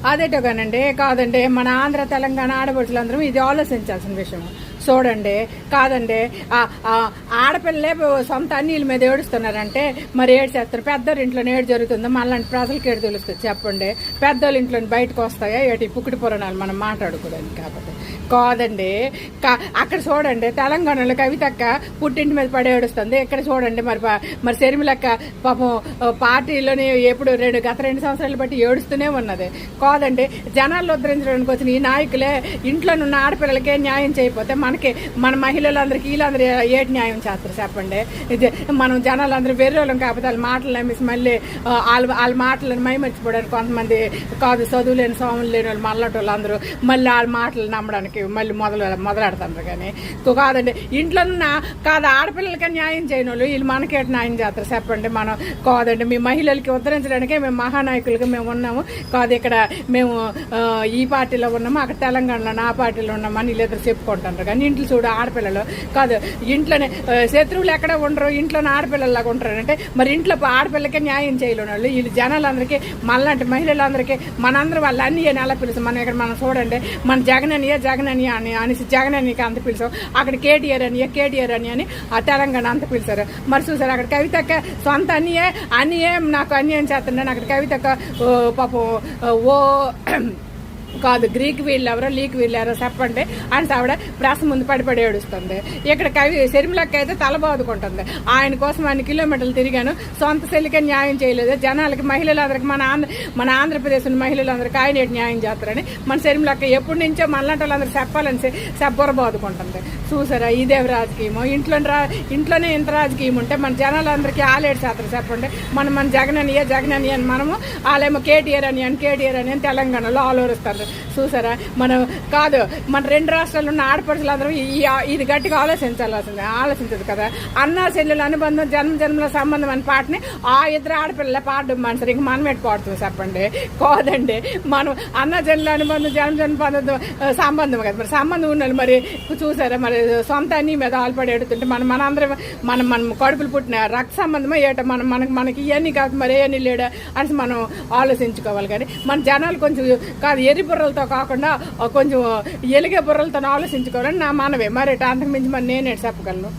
అదేటోగానండి కాదండి మన ఆంధ్ర తెలంగాణ ఆడపడుచులందరూ ఇది ఆలోచించాల్సిన విషయం. చూడండి కాదండి ఆడపిల్లలే సొంత అన్నీళ్ళ మీద ఏడుస్తున్నారంటే మరి ఏడు చేస్తారు. పెద్దోళ్ళ ఇంట్లో ఏడు జరుగుతుందో మనలాంటి ప్రజలకి ఏడు తెలుస్తుంది చెప్పండి. పెద్దోళ్ళ ఇంట్లో బయటకు వస్తాయా ఏటి పుక్కుటి పురాణాలు మనం మాట్లాడుకోవడానికి. కాబట్టి కాదండి అక్కడ చూడండి తెలంగాణలో కవితక్క పుట్టింటి మీద పడి ఏడుస్తుంది. ఇక్కడ చూడండి మరి శర్మిలక్క పాపం పార్టీలోని ఎప్పుడు గత 2 సంవత్సరాలు బట్టి ఏడుస్తూనే ఉన్నది. కాదండి జనాల్లో ఉద్ధరించడానికి వచ్చిన ఈ నాయకులే ఇంట్లో ఉన్న ఆడపిల్లలకే న్యాయం చేయకపోతే మన మహిళలందరికీ వీళ్ళందరూ ఏటి న్యాయం చేస్తారు చెప్పండి. ఇది మనం జనాలందరూ వెర్రోళ్ళం కాకపోతే వాళ్ళ మాటలు నమ్మేసి మళ్ళీ వాళ్ళ మాటలను మైమర్చిపోవడానికి కొంతమంది కాదు చదువు లేని సోములు లేని వాళ్ళు మళ్ళటి వాళ్ళందరూ మళ్ళీ వాళ్ళ మాటలు నమ్మడానికి మళ్ళీ మొదలెడతారు. కానీ కాదండి ఇంట్లో కాదు ఆడపిల్లలకే న్యాయం చేయని వాళ్ళు వీళ్ళు మనకేటి న్యాయం చేస్తారు చెప్పండి. మనం కాదండి మీ మహిళలకి ఉద్ధరించడానికే మేము మహానాయకులుగా మేము ఉన్నాము. కాదు ఇక్కడ మేము ఈ పార్టీలో ఉన్నాము అక్కడ తెలంగాణలో నా పార్టీలో ఉన్నామని వీళ్ళిద్దరు చెప్పుకుంటారు. కానీ ఇంట్లో చూడు ఆడపిల్లలు కాదు ఇంట్లోనే శత్రువులు ఎక్కడ ఉండరు ఇంట్లోనే ఆడపిల్లలాగా ఉంటారంటే మరి ఇంట్లో ఆడపిల్లకే న్యాయం చేయలేని వాళ్ళు వీళ్ళు జనాలందరికీ మళ్ళంటి మహిళలందరికీ మనందరూ వాళ్ళు అన్నీ నెల పిలుస్తాం. మనం ఇక్కడ మనం చూడండి మన జగనని అని అనేసి జగననికి అంత పిలిచాం. అక్కడ కేటీఆర్ అని ఆ తెలంగాణ అంత పిలిచారు. మరి చూసారు అక్కడ కవితక్క సొంత అన్నయే నాకు అన్యాయం చేస్తుండని అక్కడ కవితక్క పాపం ఓ కాదు గ్రీక్ వీళ్ళు ఎవరో లీక్ వీళ్ళు ఎవరో చెప్పండి అని ఆవిడ ప్రెస్ ముందు పడిపడి ఏడుస్తుంది. ఇక్కడ శర్మిలక్క అయితే తల బాదుకుంటుంది. ఆయన కోసం అన్ని కిలోమీటర్లు తిరిగాను సొంత చెల్లికే న్యాయం చేయలేదు. జనాలకి మహిళలందరికీ మన ఆంధ్రప్రదేశ్ ఆంధ్రప్రదేశ్ ఆయన న్యాయం చేస్తారని మన శర్మిలక్క ఎప్పటి నుంచో మనలాంటి వాళ్ళందరూ చెప్పాలని బుర్ర బాదుకుంటుంది. చూసారా ఇదేవి రాజకీయమో ఇంట్లోనే ఇంత రాజకీయం ఉంటే మన జనాలందరికీ ఆలేడు చేస్తారు చెప్పండి. మన జగనని అని మనము వాళ్ళేమో కేటీఆర్ అని తెలంగాణలో ఆలోచిస్తారు. చూసారా మనం కాదు మన 2 రాష్ట్రాల్లో ఉన్న ఆడపడుచులందరూ ఇది గట్టిగా ఆలోచించదు కదా. అన్నా చెల్లెల అనుబంధం జన్మల సంబంధం అని పాటని ఆ ఇద్దరు ఆడపిల్లలే పాడడం మనసు ఇంక మనం ఎట్టు పాడుతుంది చెప్పండి. కాదండి మనం అన్నా చెల్లెల అనుబంధం జన్మ సంబంధం కదా మరి సంబంధం ఉన్నది. మరి చూసారా మరి సొంత అన్ని మీద ఆల్పడి ఎడుతుంటే మనందరం మనం కడుపులు పుట్టిన రక్త సంబంధమో ఏటో మనకి ఇవన్నీ కాదు మరి ఏమీ లేడా అని మనం ఆలోచించుకోవాలి. కానీ మన జనాలు కొంచెం కాదు ఎర్రి బుర్రలతో కాకుండా కొంచెం ఎలిగే బుర్రలతో ఆలోచించుకోవాలని నా మనవే. మరి అంతకు మించి మరి నేనే చెప్పగలను.